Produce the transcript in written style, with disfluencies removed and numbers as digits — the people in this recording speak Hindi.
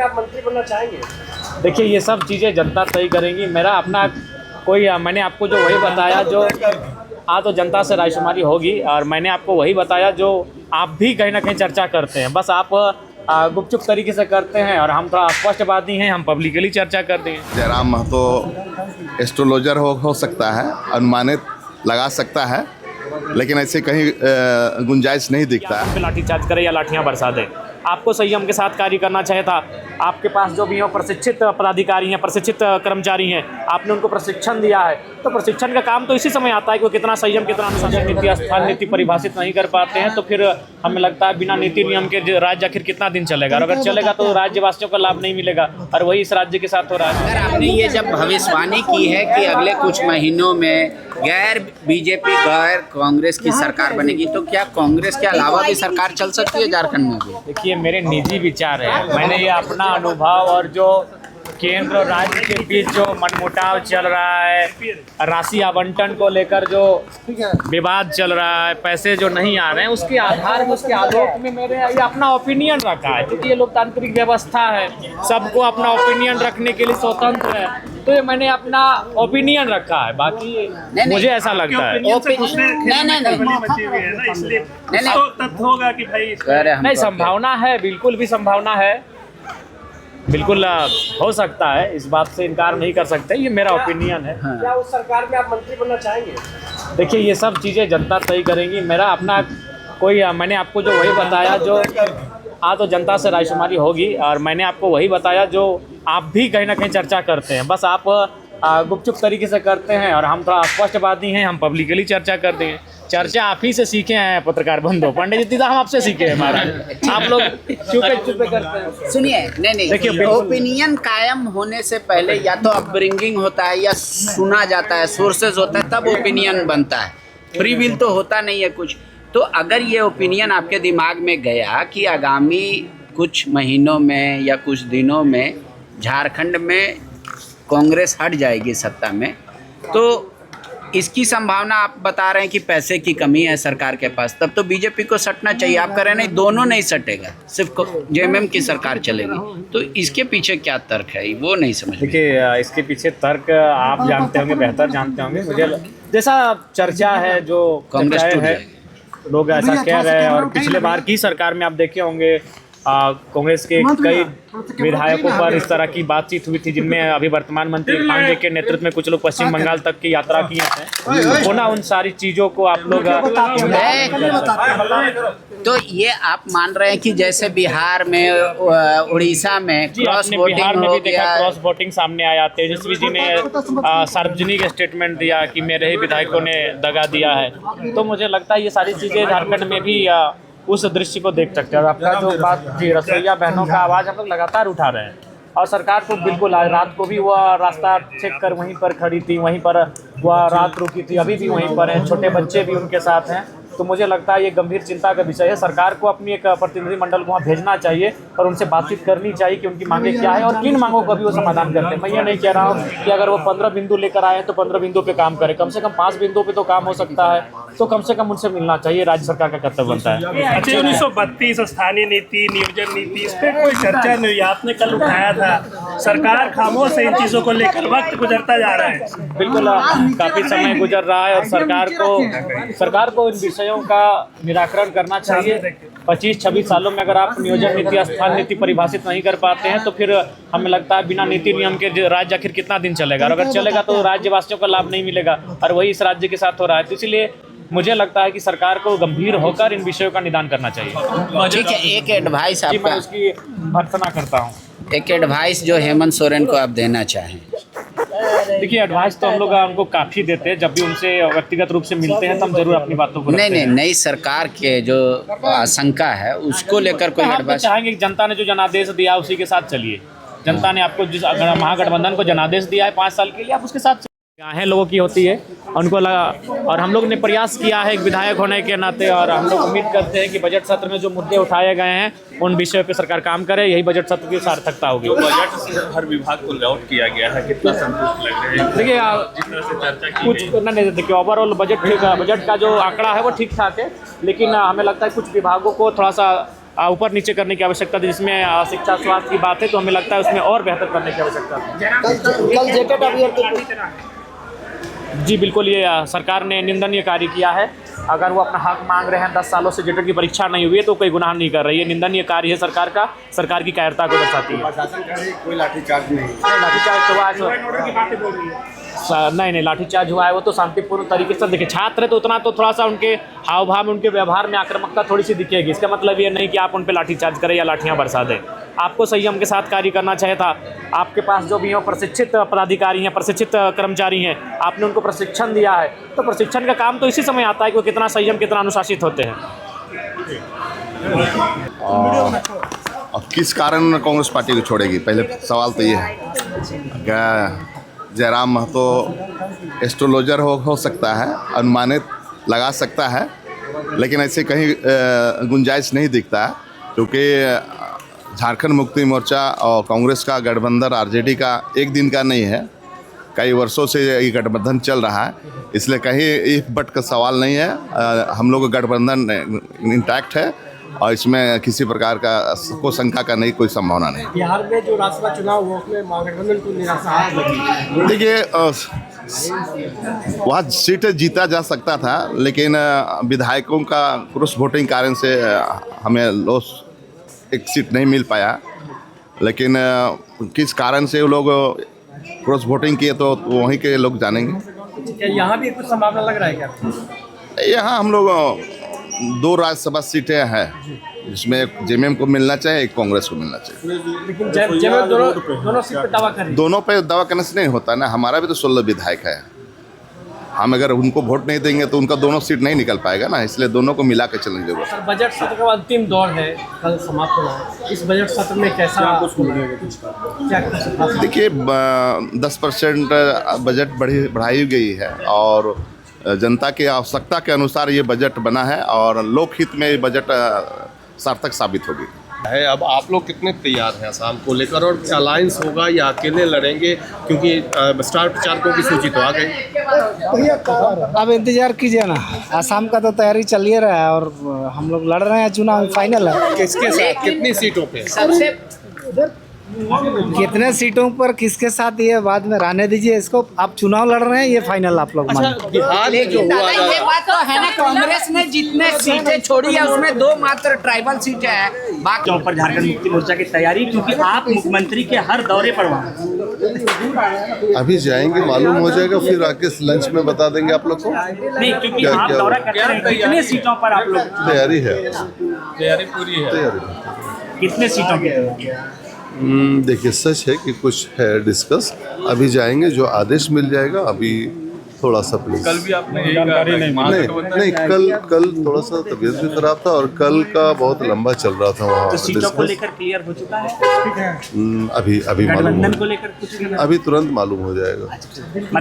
आप मंत्री बनना चाहेंगे? देखिए, ये सब चीज़ें जनता तय करेंगी। मेरा अपना कोई मैंने आपको जो वही बताया जो तो जनता से रायशुमारी होगी, और मैंने आपको वही बताया जो आप भी कहीं ना कहीं चर्चा करते हैं। बस आप गुपचुप तरीके से करते हैं, और हम थोड़ा स्पष्टवादी हैं, हम पब्लिकली चर्चा करते हैं। जयराम महतो एस्ट्रोलॉजर हो सकता है, अनुमानित लगा सकता है, लेकिन ऐसे कहीं गुंजाइश नहीं दिखता है। लाठीचार्ज करे या लाठियाँ बरसा दे, आपको संयम के साथ कार्य करना चाहिए था। आपके पास जो भी हो प्रशिक्षित पदाधिकारी हैं, प्रशिक्षित कर्मचारी हैं, आपने उनको प्रशिक्षण दिया है, तो प्रशिक्षण का काम तो इसी समय आता है कि वो कितना संयम, कितना अनुशासन, नीति, स्थान नीति परिभाषित नहीं कर पाते हैं, तो फिर हमें लगता है बिना नीति नियम के राज्य आखिर कितना दिन चलेगा, और अगर चलेगा तो राज्यवासियों को लाभ नहीं मिलेगा, और वही इस राज्य के साथ हो रहा है। अगर आपने ये जब भविष्यवाणी की है कि अगले कुछ महीनों में गैर बीजेपी गैर कांग्रेस की सरकार बनेगी, तो क्या कांग्रेस के अलावा भी सरकार चल सकती है झारखंड में भी? देखिए, मेरे निजी विचार है, मैंने ये अपना अनुभव और जो केंद्र और राज्य के बीच जो मनमुटाव चल रहा है, राशि आवंटन को लेकर जो विवाद चल रहा है, पैसे जो नहीं आ रहे हैं, उसके आधार में, उसके आलोक में मैंने ये अपना ओपिनियन रखा है। क्योंकि ये लोकतांत्रिक व्यवस्था है, सबको अपना ओपिनियन रखने के लिए स्वतंत्र है, तो ये मैंने अपना ओपिनियन रखा है। बाकी मुझे ऐसा लगता है नहीं, संभावना है, बिल्कुल भी संभावना है, बिल्कुल हो सकता है, इस बात से इनकार नहीं कर सकते। ये मेरा ओपिनियन है। हाँ। क्या उस सरकार में आप मंत्री बनना चाहेंगे? देखिए, ये सब चीज़ें जनता तय करेंगी। मेरा अपना कोई मैंने आपको जो वही बताया जो तो जनता से रायशुमारी होगी, और मैंने आपको वही बताया जो आप भी कहीं ना कहीं चर्चा करते हैं। बस आप गुपचुप तरीके से करते हैं, और हम थोड़ा स्पष्टवादी हैं, हम पब्लिकली चर्चा करते हैं। चर्चा आप ही से सीखे हैं पत्रकार बंधु, पंडित जी हम आपसे सीखे हैं महाराज, आप लोग चुपे करते हैं। सुनिए, नहीं, देखिए, ओपिनियन कायम होने से पहले या तो अपब्रिंगिंग होता है, या सुना जाता है, सोर्सेज होता है, तब ओपिनियन बनता है। फ्री विल तो होता नहीं है कुछ। तो अगर ये ओपिनियन आपके दिमाग में गया कि आगामी कुछ महीनों में या कुछ दिनों में झारखंड में कांग्रेस हट जाएगी सत्ता में, तो इसकी संभावना आप बता रहे हैं कि पैसे की कमी है सरकार के पास, तब तो बीजेपी को सटना चाहिए। आप कह रहे हैं नहीं, दोनों नहीं सटेगा, सिर्फ जेएमएम की सरकार चलेगी, तो इसके पीछे क्या तर्क है, वो नहीं समझ। देखिए, इसके पीछे तर्क आप जानते होंगे, बेहतर जानते होंगे। मुझे जैसा चर्चा है, जो कांग्रेस है, लोग ऐसा कह रहे हैं, और पिछले बार की सरकार में आप देखे होंगे कांग्रेस के कई विधायकों पर इस तरह की बातचीत हुई थी, जिनमें अभी वर्तमान मंत्री पांडे के नेतृत्व में कुछ लोग पश्चिम बंगाल तक की यात्रा की है। तो ना उन सारी चीज़ों को आप लोग तो ये आप मान रहे हैं कि जैसे बिहार में, उड़ीसा में क्रॉस वोटिंग हो गया, क्रॉस वोटिंग सामने आया, तेजस्वी जी ने सार्वजनिक स्टेटमेंट दिया कि मेरे ही विधायकों ने दगा दिया है। तो मुझे लगता है ये सारी चीज़ें झारखंड में भी उस दृश्य को देख सकते हैं। और आपका जो बात जी, रसोईया बहनों का आवाज़ हम लोग लगातार उठा रहे हैं, और सरकार को बिल्कुल आज रात को भी वह रास्ता चेक कर वहीं पर खड़ी थी, वहीं पर वह रात रुकी थी, अभी भी वहीं पर हैं, छोटे बच्चे भी उनके साथ हैं। तो मुझे लगता है ये गंभीर चिंता का विषय है। सरकार को अपनी एक प्रतिनिधिमंडल को वहाँ भेजना चाहिए, और उनसे बातचीत करनी चाहिए कि उनकी मांगे क्या है और किन मांगों का भी वो समाधान करते हैं। मैं ये नहीं कह रहा हूँ कि अगर वो 15 बिंदु लेकर आए हैं तो 15 बिंदु पे काम करें, कम से कम 5 बिंदु पे तो काम हो सकता है, तो कम से कम उनसे मिलना चाहिए। राज्य सरकार का कर्तव्य बनता है। अच्छा, 1932 स्थानीय नीति, नियोजन नीति, इस पर कोई चर्चा नहीं हुई, आपने कल उठाया था। सरकार खामोश है इन चीज़ों को लेकर, वक्त गुजरता जा रहा है। बिल्कुल, काफ़ी समय गुजर रहा है, और सरकार को इन विषयों का निराकरण करना चाहिए। 25-26 सालों में अगर आप नियोजन नीति, स्थान नीति परिभाषित नहीं कर पाते हैं, तो फिर हमें लगता है बिना नीति नियम के राज्य आखिर कितना दिन चलेगा, और अगर चलेगा तो राज्यवासियों को लाभ नहीं मिलेगा, और वही इस राज्य के साथ हो रहा है। तो इसलिए मुझे लगता है कि सरकार को गंभीर होकर इन विषयों का निदान करना चाहिए। ठीक है, एक एडवाइस आपका, मैं उसकी भर्त्सना करता हूँ। एक एडवाइस जो हेमंत सोरेन को आप देना चाहें। देखिए, एडवाइस तो हम लोग उनको काफ़ी देते हैं, जब भी उनसे व्यक्तिगत रूप से मिलते हैं तो हम जरूर अपनी बातों को नहीं, नई सरकार के जो आशंका है उसको लेकर कोई एडवाइस चाहेंगे कि जनता ने जो जनादेश दिया उसी के साथ चलिए। जनता ने आपको जिस महागठबंधन को जनादेश दिया है 5 साल के लिए, आप उसके साथ गाहें लोगों की होती है, उनको लगा, और हम लोग ने प्रयास किया है एक विधायक होने के नाते, और हम लोग उम्मीद करते हैं कि बजट सत्र में जो मुद्दे उठाए गए हैं उन विषयों पे सरकार काम करे, यही बजट सत्र की सार्थकता होगी। तो बजट से हर विभाग को लॉट किया गया है, कितना संतुष्ट लग रहे हैं? देखिए, जिस तरह से चर्चा की कुछ नहीं, देखिए ओवरऑल बजट का जो आंकड़ा है वो ठीक ठाक है, लेकिन हमें लगता है कुछ विभागों को थोड़ा सा ऊपर नीचे करने की आवश्यकता थी, जिसमें शिक्षा स्वास्थ्य की बात है तो हमें लगता है उसमें और बेहतर करने की आवश्यकता थी। जी बिल्कुल, ये सरकार ने निंदनीय कार्य किया है। अगर वो अपना हक मांग रहे हैं, 10 सालों से जेटेट की परीक्षा नहीं हुई है तो कोई गुनाह नहीं कर रही है। निंदनीय कार्य है सरकार का, सरकार की कायरता को दर्शाती है। कोई लाठीचार्ज नहीं, लाठीचार्ज तो आज नहीं लाठीचार्ज हुआ है वो तो शांतिपूर्ण तरीके से। देखिए छात्र है तो उतना तो थोड़ा सा उनके हाव भाव में, उनके व्यवहार में आक्रामकता थोड़ी सी दिखेगी। इसका मतलब ये नहीं कि आप उन पर लाठीचार्ज करें या लाठियाँ बरसा दें। आपको संयम के साथ कार्य करना चाहिए था। आपके पास जो भी हो प्रशिक्षित पदाधिकारी हैं, प्रशिक्षित कर्मचारी हैं, आपने उनको प्रशिक्षण दिया है तो प्रशिक्षण का काम तो इसी समय आता है कि वो कितना संयम, कितना अनुशासित होते हैं। और किस कारण कांग्रेस पार्टी को छोड़ेगी, पहले सवाल तो ये है। क्या जयराम महतो एस्ट्रोलॉजर हो सकता है, अनुमानित लगा सकता है, लेकिन ऐसे कहीं गुंजाइश नहीं दिखता है, क्योंकि झारखंड मुक्ति मोर्चा और कांग्रेस का गठबंधन आरजेडी का एक दिन का नहीं है, कई वर्षों से ये गठबंधन चल रहा है। इसलिए कहीं इफ बट का सवाल नहीं है। हम लोग का गठबंधन इंटैक्ट है और इसमें किसी प्रकार का को शंका का नहीं, कोई संभावना नहीं। बिहार में जो राज्यसभा चुनाव हुआ उसमें महागठबंधन को निराशा लगी। देखिए वहाँ सीटें जीता जा सकता था, लेकिन विधायकों का क्रॉस वोटिंग कारण से हमें लॉस एक सीट नहीं मिल पाया। लेकिन किस कारण से वो लोग क्रॉस वोटिंग किए तो वहीं के लोग जानेंगे। यहाँ भी कुछ संभावना लग रहा है क्या? यहाँ हम लोग 2 राज्यसभा सीटें हैं, जिसमें एक जेएमएम को मिलना चाहिए, एक कांग्रेस को मिलना चाहिए। लेकिन जेएमएम दोनों सीट पे दावा कर रही है। दोनों पे दावा करने से नहीं होता ना। हमारा भी तो 16 विधायक है। हम अगर उनको वोट नहीं देंगे तो उनका दोनों सीट नहीं निकल पाएगा ना, इसलिए दोनों को मिला के चलने की जरूरत है। बजट सत्र का अंतिम दौर है, कल समाप्त होना है। इस बजट सत्र में कैसा क्या देखिए 10% बजट बढ़ाई गई है और जनता की आवश्यकता के अनुसार ये बजट बना है और लोकहित में ये बजट सार्थक साबित होगी। है अब आप लोग कितने तैयार हैं आसाम को लेकर, और अलायंस होगा या अकेले लड़ेंगे, क्योंकि स्टार प्रचारकों की सूची तो आ गई। अब इंतजार कीजिए ना, आसाम का तो तैयारी चल ही रहा है और हम लोग लड़ रहे हैं, चुनाव फाइनल है। किसके साथ, कितनी सीटों पे? सबसे कितने सीटों पर किसके साथ ये बाद में रहने दीजिए, इसको आप चुनाव लड़ रहे हैं ये फाइनल आप लोग मानिए। अच्छा बिहार में जो लेकिन हुआ दादा ये बात तो है ना, कांग्रेस ने जितने सीटें छोड़ी है उसमें 2 मात्र ट्राइबल सीटें हैं। बाकी पर झारखंड मुक्ति मोर्चा की तैयारी, क्योंकि आप मुख्यमंत्री के हर दौरे पर वहाँ अभी जाएंगे, मालूम हो जाएगा, फिर आके लंच में बता देंगे आप लोग को। नहीं, क्योंकि आप दौरा करते हैं, कितने सीटों पर आप लोग? तैयारी है, तैयारी पूरी है। तैयारी कितने सीटों की? देखिए सच है कि कुछ है डिस्कस, अभी जाएंगे, जो आदेश मिल जाएगा। अभी थोड़ा सा प्लीज। कल भी आपने यही जानकारी नहीं, कल थोड़ा सा तबीयत भी खराब था और कल का बहुत लंबा चल रहा था वहाँ। तो सीटों को लेकर क्लियर हो चुका है? अभी मालूम गठबंधन को लेकर कुछ अभी तुरंत मालूम हो जाएगा।